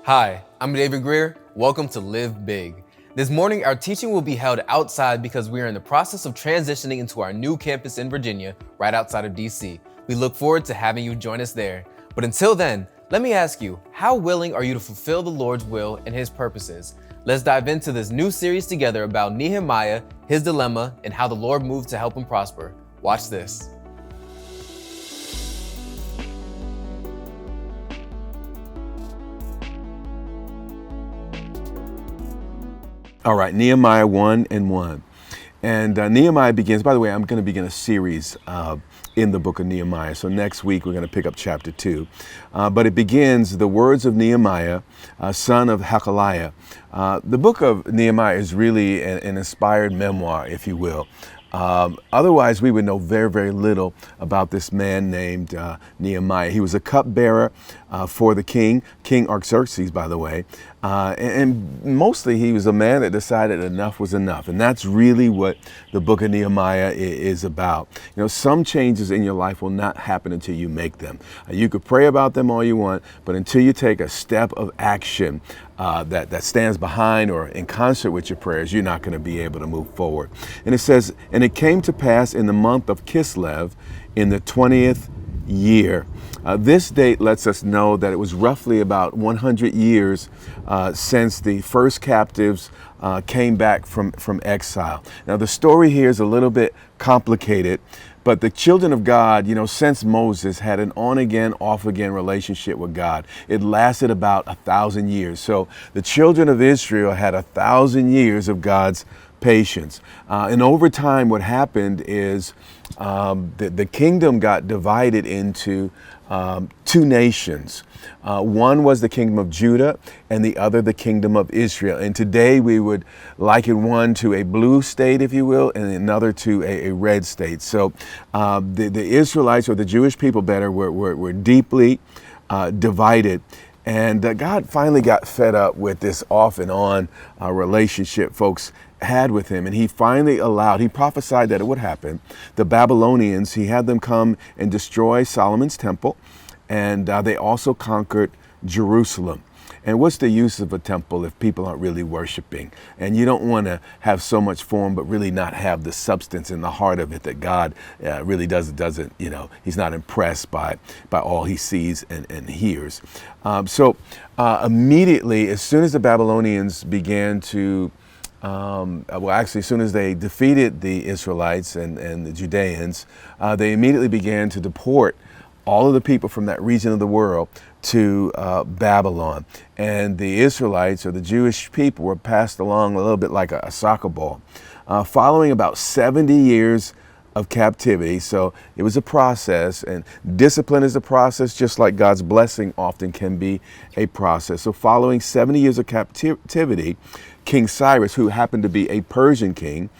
Hi, I'm David Grier. Welcome to Live Big. This morning, our teaching will be held outside because we are in the process of transitioning into our new campus in Virginia, right outside of DC. We look forward to having you join us there. But until then, let me ask you, how willing are you to fulfill the Lord's will and His purposes? Let's dive into this new series together about Nehemiah, his dilemma, and how the Lord moved to help him prosper. Watch this. All right, Nehemiah 1:1. And Nehemiah begins, by the way, I'm going to begin a series in the book of Nehemiah. So next week, we're going to pick up chapter 2. But it begins, the words of Nehemiah, son of Hakalaya. The book of Nehemiah is really an inspired memoir, if you will. Otherwise, we would know very, very little about this man named Nehemiah. He was a cupbearer for the king, King Artaxerxes, by the way. And mostly he was a man that decided enough was enough. And that's really what the book of Nehemiah is about. You know, some changes in your life will not happen until you make them. You could pray about them all you want, but until you take a step of action that stands behind or in concert with your prayers, you're not going to be able to move forward. And it says, and it came to pass in the month of Kislev in the 20th year. This date lets us know that it was roughly about 100 years since the first captives came back from exile. Now, the story here is a little bit complicated, but the children of God, you know, since Moses had an on-again, off-again relationship with God. It lasted about 1,000 years. So the children of Israel had 1,000 years of God's patience. And over time, what happened is the kingdom got divided into two nations. One was the kingdom of Judah and the other the kingdom of Israel. And today we would liken one to a blue state, if you will, and another to a red state. So the Israelites, or the Jewish people better, were deeply divided. And God finally got fed up with this off and on relationship folks had with him. And he finally he prophesied that it would happen. The Babylonians, he had them come and destroy Solomon's temple. And they also conquered Jerusalem. And what's the use of a temple if people aren't really worshiping? And you don't want to have so much form, but really not have the substance in the heart of it that God really doesn't, you know, he's not impressed by all he sees and hears. So immediately, as soon as the Babylonians began to as soon as they defeated the Israelites and the Judeans, they immediately began to deport all of the people from that region of the world to Babylon. And the Israelites, or the Jewish people, were passed along a little bit like a soccer ball. Following about 70 years of captivity, so it was a process, and discipline is a process, just like God's blessing often can be a process. So following 70 years of captivity, King Cyrus, who happened to be a Persian king,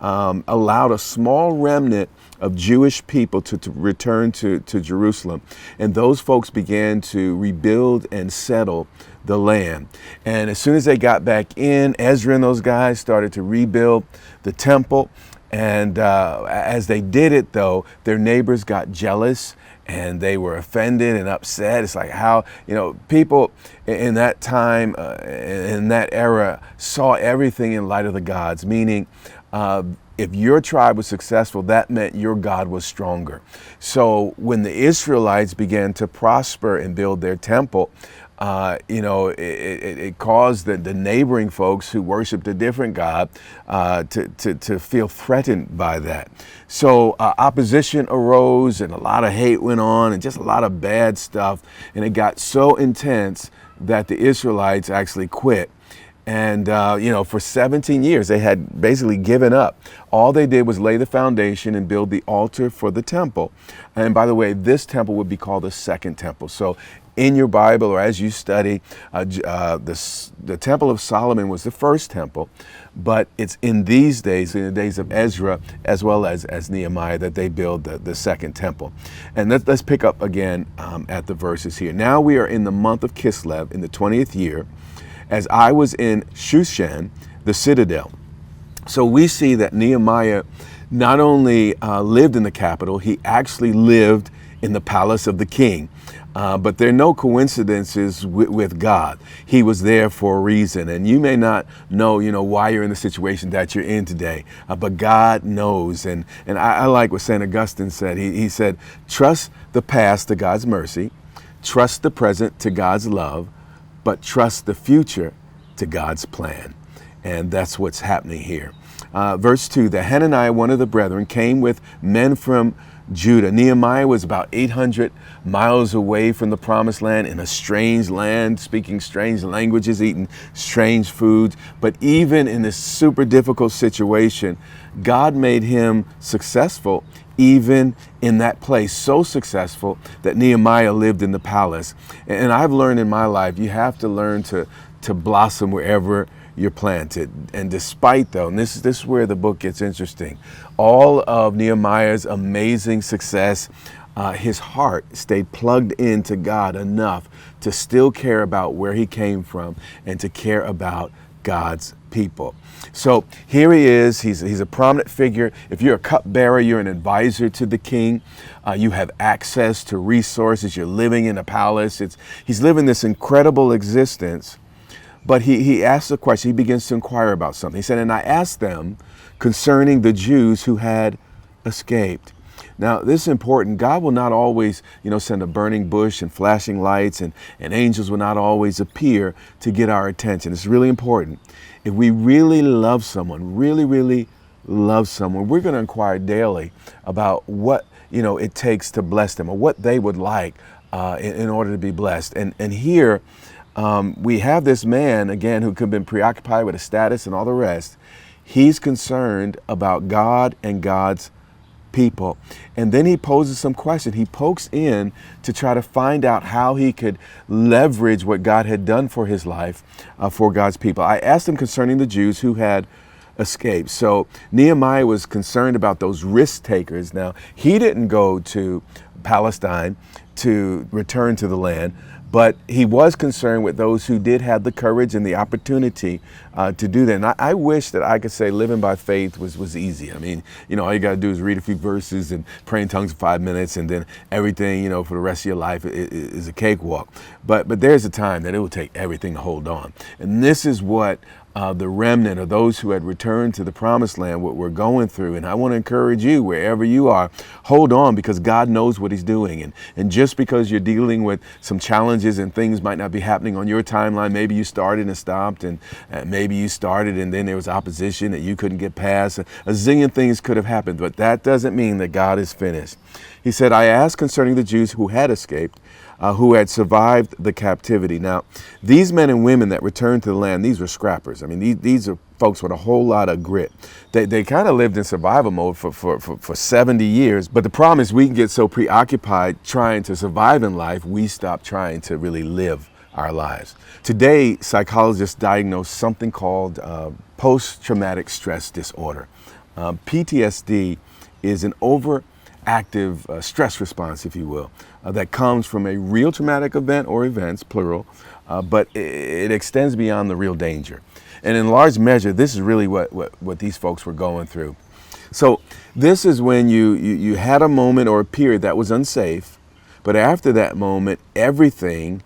allowed a small remnant of Jewish people to return to Jerusalem. And those folks began to rebuild and settle the land. And as soon as they got back in, Ezra and those guys started to rebuild the temple. And as they did it, though, their neighbors got jealous and they were offended and upset. It's like how, you know, people in that time, in that era, saw everything in light of the gods, meaning if your tribe was successful, that meant your God was stronger. So when the Israelites began to prosper and build their temple, it caused the neighboring folks who worshiped a different God to feel threatened by that. So opposition arose and a lot of hate went on and just a lot of bad stuff. And it got so intense that the Israelites actually quit. And, for 17 years, they had basically given up. All they did was lay the foundation and build the altar for the temple. And by the way, this temple would be called the second temple. So in your Bible, or as you study, the Temple of Solomon was the first temple. But it's in these days, in the days of Ezra, as well as Nehemiah, that they build the second temple. And let's pick up again at the verses here. Now we are in the month of Kislev in the 20th year, as I was in Shushan, the citadel. So we see that Nehemiah not only lived in the capital, he actually lived in the palace of the king. But there are no coincidences with God. He was there for a reason. And you may not know, why you're in the situation that you're in today, but God knows. And I like what St. Augustine said. He said, trust the past to God's mercy, trust the present to God's love, but trust the future to God's plan. And that's what's happening here. Verse 2, that Hananiah, one of the brethren, came with men from Judah. Nehemiah was about 800 miles away from the promised land, in a strange land, speaking strange languages, eating strange foods. But even in this super difficult situation, God made him successful even in that place, so successful that Nehemiah lived in the palace. And I've learned in my life, you have to learn to blossom wherever you're planted. And despite, though, and this is where the book gets interesting, all of Nehemiah's amazing success, his heart stayed plugged into God enough to still care about where he came from and to care about God's people. So here he is. He's a prominent figure. If you're a cupbearer, you're an advisor to the king. You have access to resources. You're living in a palace. He's living this incredible existence. But he asks a question. He begins to inquire about something. He said, and I asked them concerning the Jews who had escaped. Now, this is important. God will not always, send a burning bush and flashing lights, and angels will not always appear to get our attention. It's really important. If we really love someone, really love someone, we're going to inquire daily about what, it takes to bless them, or what they would like in order to be blessed. And here, we have this man, again, who could have been preoccupied with his status and all the rest. He's concerned about God and God's people. And then he poses some question. He pokes in to try to find out how he could leverage what God had done for his life for God's people. I asked him concerning the Jews who had escaped. So Nehemiah was concerned about those risk takers. Now, he didn't go to Palestine to return to the land, but he was concerned with those who did have the courage and the opportunity to do that. And I wish that I could say living by faith was easy. I mean, all you got to do is read a few verses and pray in tongues for 5 minutes, and then everything, for the rest of your life is a cakewalk. But there's a time that it will take everything to hold on. And this is what the remnant, or those who had returned to the promised land, what we're going through. And I want to encourage you, wherever you are, hold on, because God knows what he's doing. And just because you're dealing with some challenges and things might not be happening on your timeline, maybe you started and stopped, and maybe you started and then there was opposition that you couldn't get past. A zillion things could have happened, but that doesn't mean that God is finished. He said, I asked concerning the Jews who had escaped, who had survived the captivity. Now, these men and women that returned to the land, these were scrappers. I mean, these are folks with a whole lot of grit. They kind of lived in survival mode for 70 years. But the problem is we can get so preoccupied trying to survive in life, we stop trying to really live our lives. Today, psychologists diagnose something called post-traumatic stress disorder. PTSD is an overactive stress response, if you will, that comes from a real traumatic event or events, plural, but it extends beyond the real danger. And in large measure, this is really what these folks were going through. So this is when you had a moment or a period that was unsafe, but after that moment, everything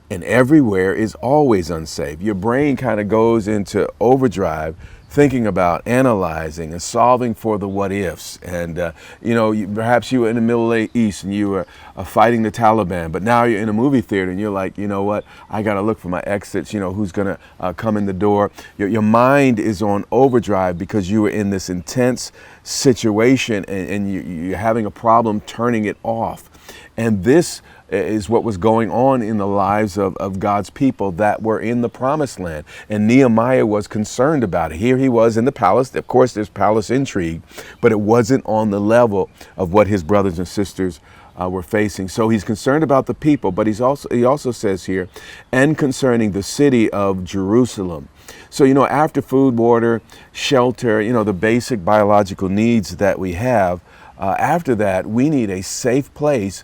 and everywhere is always unsafe. Your brain kind of goes into overdrive, thinking about, analyzing, and solving for the what ifs. And, perhaps you were in the Middle East and you were fighting the Taliban, but now you're in a movie theater and you're like, you know what, I got to look for my exits, who's going to come in the door. Your mind is on overdrive because you were in this intense situation and you're having a problem turning it off. And this is what was going on in the lives of God's people that were in the promised land. And Nehemiah was concerned about it. Here he was in the palace. Of course, there's palace intrigue, but it wasn't on the level of what his brothers and sisters were facing. So he's concerned about the people, but he also says here, and concerning the city of Jerusalem. So, after food, water, shelter, the basic biological needs that we have, after that, we need a safe place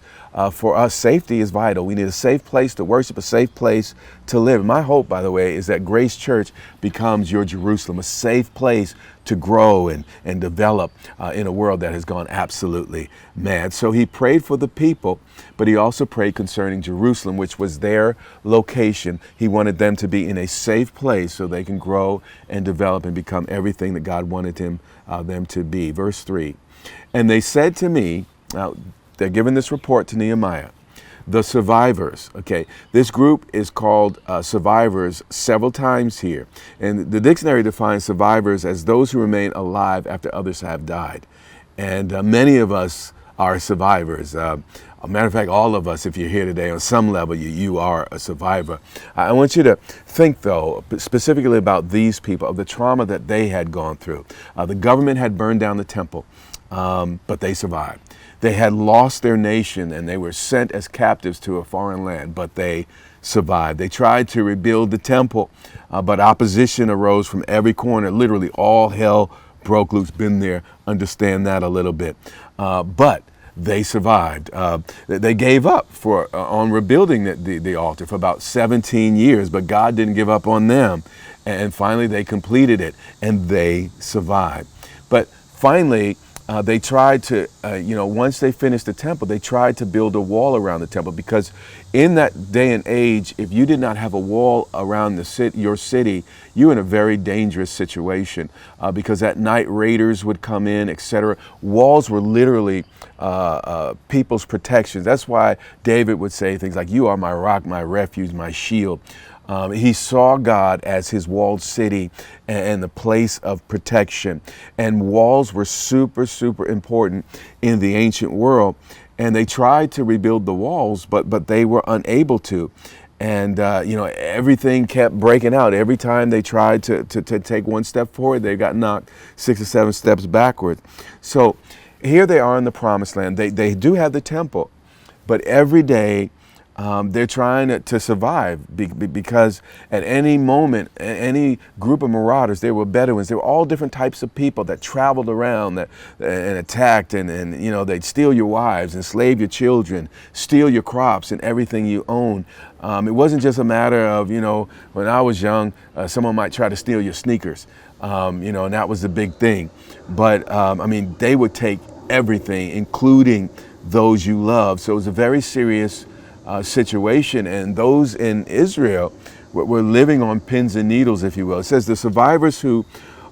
for us, safety is vital. We need a safe place to worship, a safe place to live. My hope, by the way, is that Grace Church becomes your Jerusalem, a safe place to grow and develop in a world that has gone absolutely mad. So he prayed for the people, but he also prayed concerning Jerusalem, which was their location. He wanted them to be in a safe place so they can grow and develop and become everything that God wanted them to be. Verse 3, and they said to me, now they're giving this report to Nehemiah, the survivors. Okay, this group is called survivors several times here. And the dictionary defines survivors as those who remain alive after others have died. And many of us are survivors. A matter of fact, all of us, if you're here today, on some level, you are a survivor. I want you to think, though, specifically about these people, of the trauma that they had gone through. The government had burned down the temple, but they survived. They had lost their nation and they were sent as captives to a foreign land, but they survived. They tried to rebuild the temple, but opposition arose from every corner. Literally all hell broke loose. Been there, understand that a little bit. But they survived. They gave up on rebuilding the altar for about 17 years, but God didn't give up on them. And finally they completed it and they survived. But finally, they tried to, once they finished the temple, they tried to build a wall around the temple, because in that day and age, if you did not have a wall around your city, you were in a very dangerous situation, because at night raiders would come in, etc. Walls were literally people's protections. That's why David would say things like, "You are my rock, my refuge, my shield." He saw God as his walled city and the place of protection. And walls were super, super important in the ancient world. And they tried to rebuild the walls, but they were unable to. And, everything kept breaking out. Every time they tried to take one step forward, they got knocked 6 or 7 steps backwards. So here they are in the promised land. They do have the temple, but every day, they're trying to survive because at any moment, any group of marauders, there were Bedouins, there were all different types of people that traveled around and attacked and they'd steal your wives, enslave your children, steal your crops and everything you own. It wasn't just a matter of, when I was young, someone might try to steal your sneakers, and that was the big thing. But, they would take everything, including those you love. So it was a very serious situation, and those in Israel were living on pins and needles, if you will. It says the survivors who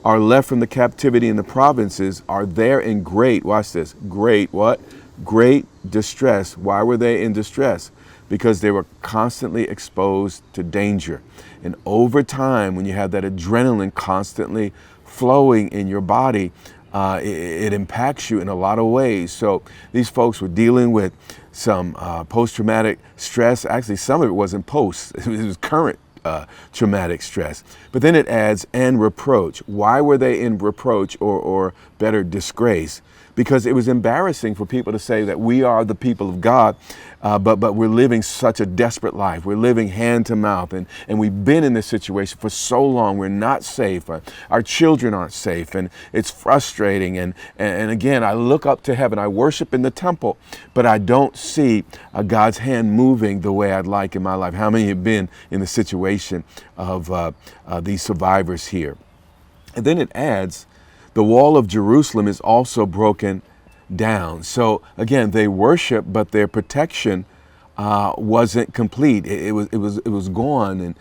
are left from the captivity in the provinces are there in great, watch this, great what? Great distress. Why were they in distress? Because they were constantly exposed to danger. And over time, when you have that adrenaline constantly flowing in your body, it impacts you in a lot of ways. So these folks were dealing with some post-traumatic stress. Actually, some of it wasn't post, it was current traumatic stress. But then it adds, and reproach. Why were they in reproach or better, disgrace? Because it was embarrassing for people to say that we are the people of God, but we're living such a desperate life. We're living hand to mouth, and we've been in this situation for so long. We're not safe. Our children aren't safe, and it's frustrating. And again, I look up to heaven. I worship in the temple, but I don't see God's hand moving the way I'd like in my life. How many have been in the situation of these survivors here? And then it adds, the wall of Jerusalem is also broken down. So again, they worship, but their protection wasn't complete. It was gone, and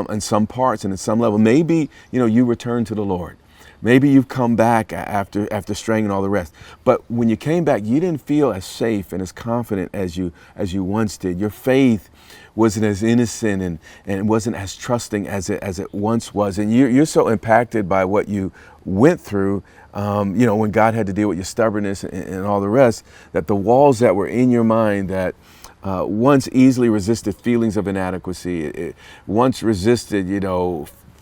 in some parts and at some level. Maybe you return to the Lord. Maybe you've come back after straying and all the rest. But when you came back, you didn't feel as safe and as confident as you once did. Your faith wasn't as innocent and wasn't as trusting as it once was. And you're so impacted by what you went through, when God had to deal with your stubbornness and all the rest, that the walls that were in your mind that once easily resisted feelings of inadequacy, it once resisted,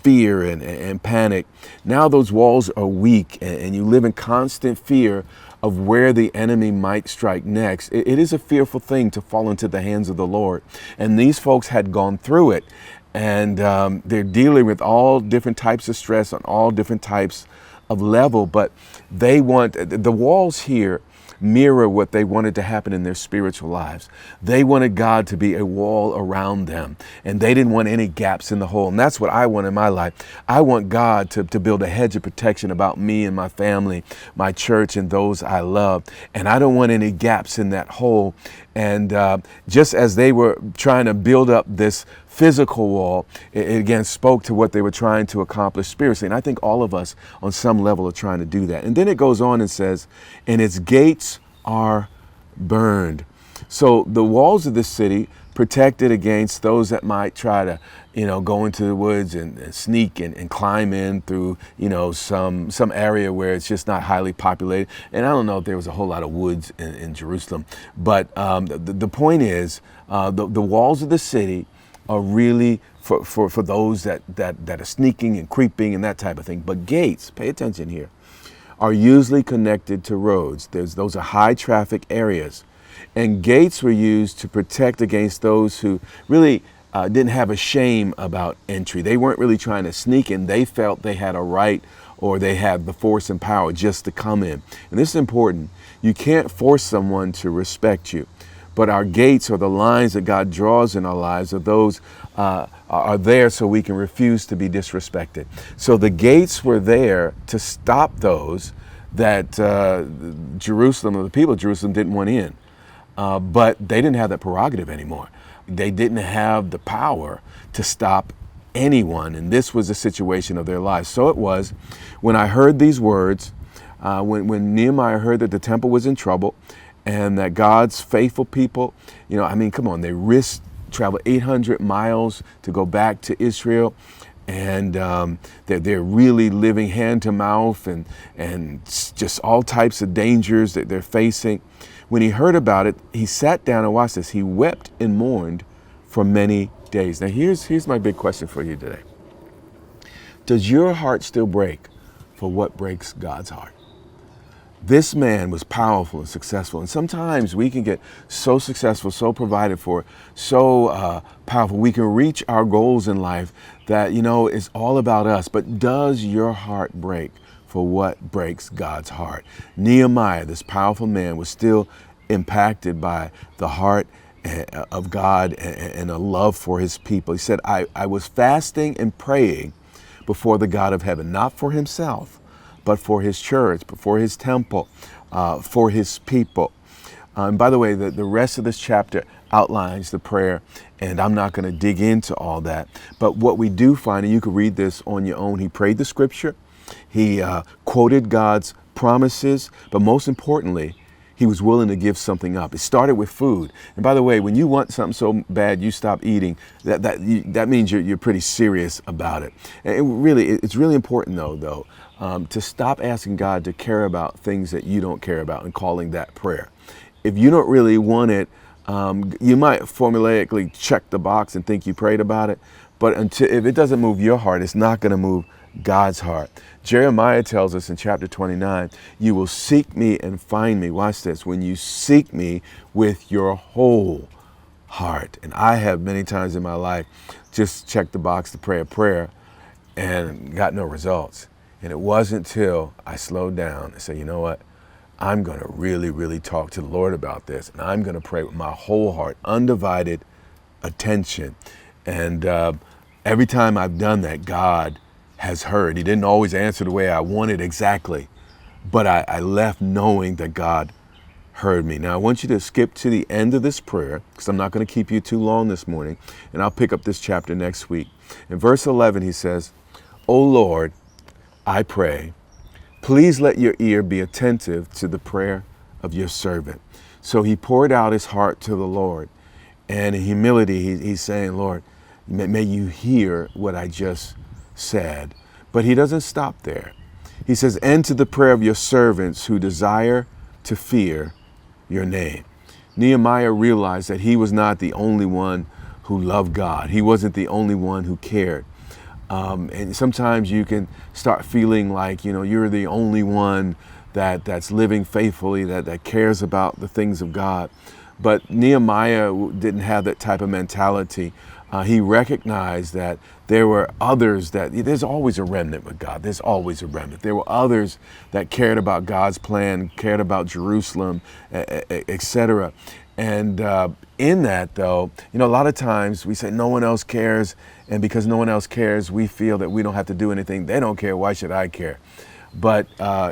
fear and panic. Now those walls are weak, and you live in constant fear of where the enemy might strike next. It is a fearful thing to fall into the hands of the Lord. And these folks had gone through it, and they're dealing with all different types of stress on all different types of level, but they want the walls here mirror what they wanted to happen in their spiritual lives. They wanted God to be a wall around them, and they didn't want any gaps in the hole. And that's what I want in my life. I want God to build a hedge of protection about me and my family, my church, and those I love. And I don't want any gaps in that hole. And just as they were trying to build up this physical wall, it again spoke to what they were trying to accomplish spiritually. And I think all of us on some level are trying to do that. And then it goes on and says, and its gates are burned. So the walls of the city protected against those that might try to, go into the woods and sneak and climb in through, some area where it's just not highly populated. And I don't know if there was a whole lot of woods in Jerusalem, but the point is, the walls of the city are really for those that are sneaking and creeping and that type of thing. But gates, pay attention here, are usually connected to roads. Those are high traffic areas. And gates were used to protect against those who really didn't have a shame about entry. They weren't really trying to sneak in. They felt they had a right, or they had the force and power just to come in. And this is important. You can't force someone to respect you. But our gates, or the lines that God draws in our lives, are those are there so we can refuse to be disrespected. So the gates were there to stop those that Jerusalem, or the people of Jerusalem, didn't want in. But they didn't have that prerogative anymore. They didn't have the power to stop anyone. And this was the situation of their lives. So it was when I heard these words, when Nehemiah heard that the temple was in trouble, and that God's faithful people, come on, they risked travel 800 miles to go back to Israel. And they're really living hand to mouth and just all types of dangers that they're facing. When he heard about it, he sat down and watched this. He wept and mourned for many days. Now here's my big question for you today. Does your heart still break for what breaks God's heart? This man was powerful and successful. And sometimes we can get so successful, so provided for, so powerful. We can reach our goals in life that, it's all about us. But does your heart break for what breaks God's heart? Nehemiah, this powerful man, was still impacted by the heart of God and a love for his people. He said, I was fasting and praying before the God of heaven, not for himself, but for his church, but for his temple, for his people. And by the way, the rest of this chapter outlines the prayer, and I'm not going to dig into all that. But what we do find, and you can read this on your own, he prayed the scripture, he quoted God's promises, but most importantly, he was willing to give something up. It started with food. And by the way, when you want something so bad you stop eating, that means you're pretty serious about it. And it's really important though, to stop asking God to care about things that you don't care about and calling that prayer. If you don't really want it, you might formulaically check the box and think you prayed about it, but if it doesn't move your heart, it's not going to move God's heart. Jeremiah tells us in chapter 29, you will seek me and find me. Watch this. When you seek me with your whole heart. And I have many times in my life just checked the box to pray a prayer and got no results. And it wasn't until I slowed down and said, you know what? I'm going to really, really talk to the Lord about this. And I'm going to pray with my whole heart, undivided attention. And every time I've done that, God has heard. He didn't always answer the way I wanted exactly, but I left knowing that God heard me. Now I want you to skip to the end of this prayer, because I'm not going to keep you too long this morning, and I'll pick up this chapter next week. In verse 11, he says, O Lord, I pray, please let your ear be attentive to the prayer of your servant. So he poured out his heart to the Lord, and in humility, he's saying, Lord, may you hear what I just said. But he doesn't stop there. He says, and to the prayer of your servants who desire to fear your name. Nehemiah realized that he was not the only one who loved God. He wasn't the only one who cared. And sometimes you can start feeling like, you're the only one that's living faithfully, that cares about the things of God. But Nehemiah didn't have that type of mentality. He recognized that there were others there's always a remnant with God. There's always a remnant. There were others that cared about God's plan, cared about Jerusalem, etc. And in that, though, a lot of times we say no one else cares, and because no one else cares, we feel that we don't have to do anything. They don't care. Why should I care? But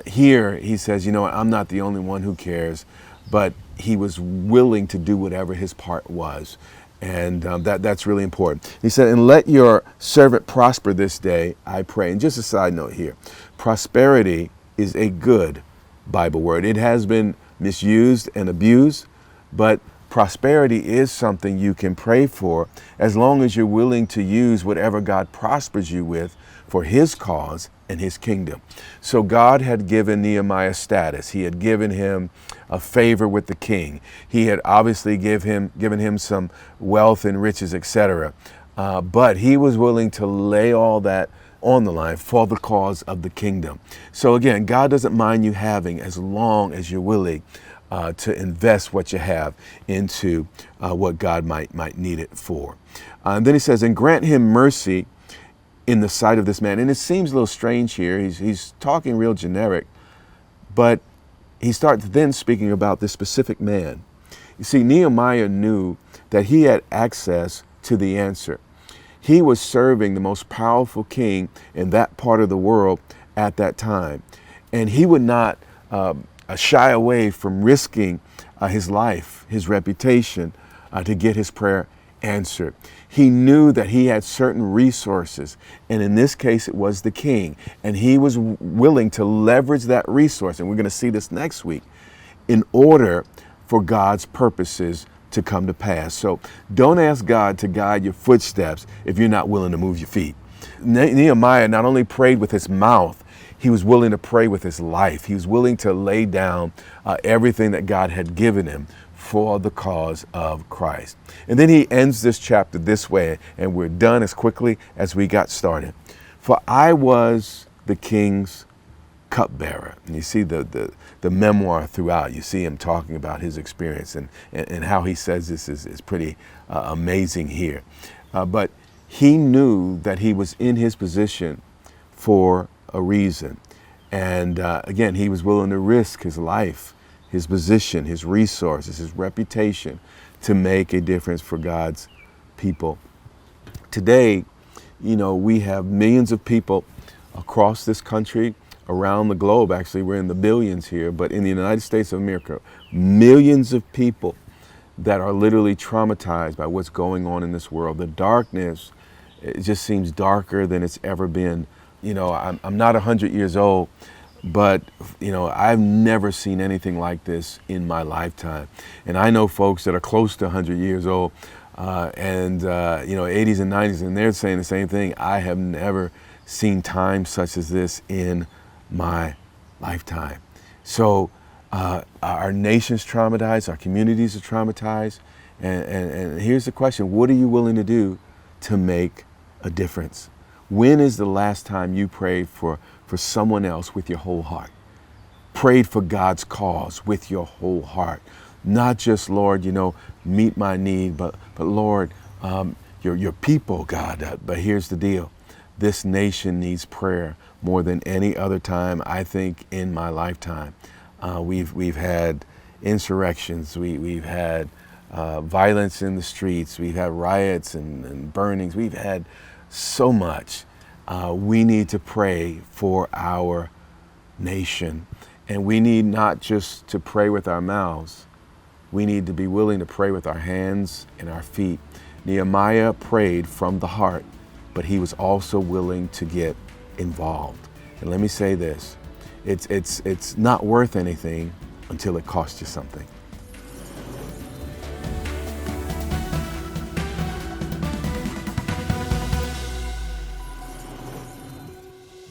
here he says, I'm not the only one who cares, but he was willing to do whatever his part was. And that's really important. He said, and let your servant prosper this day, I pray. And just a side note here, prosperity is a good Bible word. It has been misused and abused, but prosperity is something you can pray for as long as you're willing to use whatever God prospers you with for his cause and his kingdom. So God had given Nehemiah status. He had given him a favor with the king. He had obviously given him some wealth and riches, etc. But he was willing to lay all that on the line for the cause of the kingdom. So again, God doesn't mind you having as long as you're willing to invest what you have into what God might need it for. And then he says, and grant him mercy in the sight of this man. And it seems a little strange here. He's talking real generic, but he starts then speaking about this specific man. You see, Nehemiah knew that he had access to the answer. He was serving the most powerful king in that part of the world at that time. And he would not shy away from risking his life, his reputation, to get his prayer answered. He knew that he had certain resources, and in this case it was the king, and he was willing to leverage that resource, and we're going to see this next week, in order for God's purposes to come to pass. So don't ask God to guide your footsteps if you're not willing to move your feet. Nehemiah not only prayed with his mouth, he was willing to pray with his life. He was willing to lay down everything that God had given him for the cause of Christ. And then he ends this chapter this way, and we're done as quickly as we got started. For I was the king's cupbearer. And you see the memoir throughout. You see him talking about his experience, and how he says this is pretty amazing here. But he knew that he was in his position for a reason. And again, he was willing to risk his life, his position, his resources, his reputation to make a difference for God's people. Today, we have millions of people across this country, around the globe. Actually, we're in the billions here, but in the United States of America, millions of people that are literally traumatized by what's going on in this world. The darkness, it just seems darker than it's ever been. I'm not 100 years old, but I've never seen anything like this in my lifetime. And I know folks that are close to 100 years old, and 80s and 90s, and they're saying the same thing. I have never seen times such as this in my lifetime. So our nation's traumatized, our communities are traumatized, and here's the question: what are you willing to do to make a difference? When is the last time you prayed for someone else with your whole heart? Prayed for God's cause with your whole heart. Not just, Lord, meet my need, but Lord, your people, God. But here's the deal. This nation needs prayer more than any other time, I think, in my lifetime. We've had insurrections. We've had violence in the streets. We've had riots and burnings. We've had so much. We need to pray for our nation. And we need not just to pray with our mouths. We need to be willing to pray with our hands and our feet. Nehemiah prayed from the heart, but he was also willing to get involved. And let me say this, it's not worth anything until it costs you something.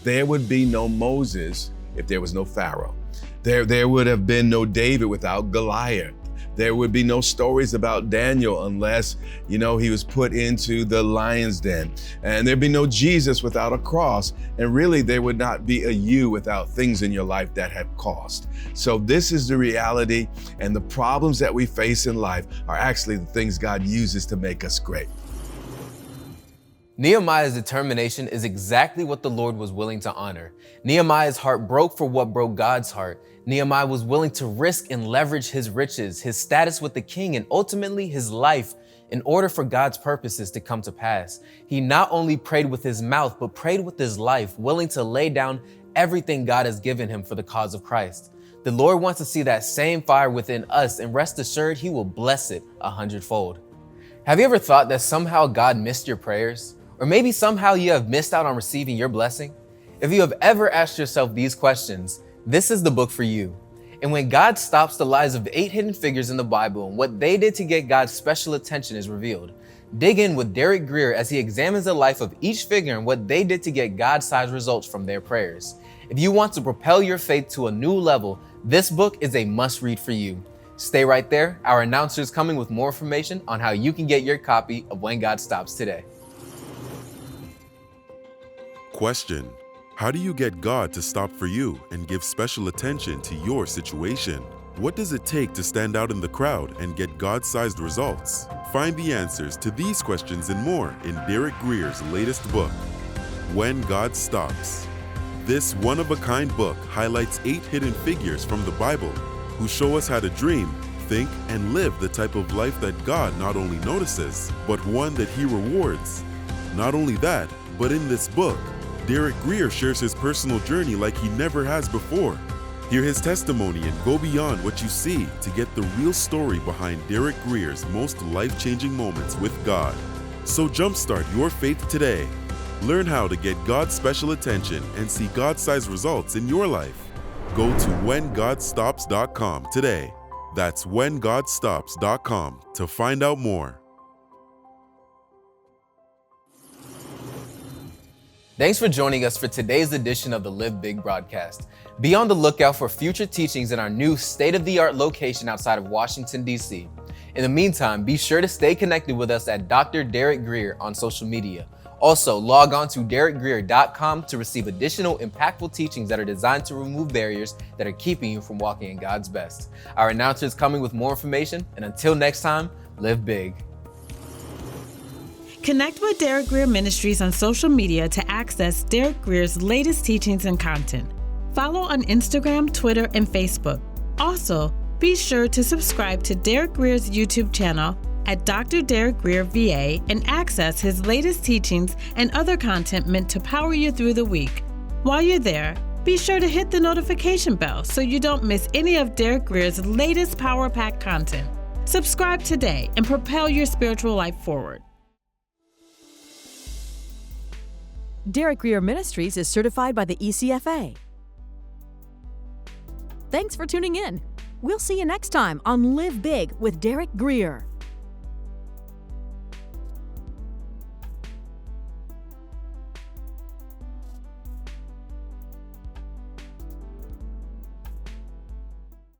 There would be no Moses if there was no Pharaoh. There would have been no David without Goliath. There would be no stories about Daniel unless, he was put into the lion's den. And there'd be no Jesus without a cross. And really, there would not be a you without things in your life that have cost. So this is the reality, and the problems that we face in life are actually the things God uses to make us great. Nehemiah's determination is exactly what the Lord was willing to honor. Nehemiah's heart broke for what broke God's heart. Nehemiah was willing to risk and leverage his riches, his status with the king, and ultimately his life in order for God's purposes to come to pass. He not only prayed with his mouth, but prayed with his life, willing to lay down everything God has given him for the cause of Christ. The Lord wants to see that same fire within us, and rest assured, he will bless it 100-fold. Have you ever thought that somehow God missed your prayers? Or maybe somehow you have missed out on receiving your blessing? If you have ever asked yourself these questions, this is the book for you. And when God stops, the lives of 8 hidden figures in the Bible and what they did to get God's special attention is revealed. Dig in with Derek Grier as he examines the life of each figure and what they did to get God-sized results from their prayers. If you want to propel your faith to a new level, this book is a must-read for you. Stay right there. Our announcer is coming with more information on how you can get your copy of When God Stops today. Question: how do you get God to stop for you and give special attention to your situation? What does it take to stand out in the crowd and get God-sized results? Find the answers to these questions and more in Derek Grier's latest book, When God Stops. This one-of-a-kind book highlights 8 hidden figures from the Bible who show us how to dream, think, and live the type of life that God not only notices, but one that He rewards. Not only that, but in this book, Derek Grier shares his personal journey like he never has before. Hear his testimony and go beyond what you see to get the real story behind Derek Grier's most life-changing moments with God. So jumpstart your faith today. Learn how to get God's special attention and see God-sized results in your life. Go to WhenGodStops.com today. That's WhenGodStops.com to find out more. Thanks for joining us for today's edition of the Live Big broadcast. Be on the lookout for future teachings in our new state-of-the-art location outside of Washington, D.C. In the meantime, be sure to stay connected with us at Dr. Derek Grier on social media. Also, log on to DerekGrier.com to receive additional impactful teachings that are designed to remove barriers that are keeping you from walking in God's best. Our announcer is coming with more information, and until next time, live big. Connect with Grier Ministries on social media to access Derek Grier's latest teachings and content. Follow on Instagram, Twitter, and Facebook. Also, be sure to subscribe to Derek Grier's YouTube channel at Dr. Derek Grier VA and access his latest teachings and other content meant to power you through the week. While you're there, be sure to hit the notification bell so you don't miss any of Derek Grier's latest power-packed content. Subscribe today and propel your spiritual life forward. Derek Grier Ministries is certified by the ECFA. Thanks for tuning in. We'll see you next time on Live Big with Derek Grier.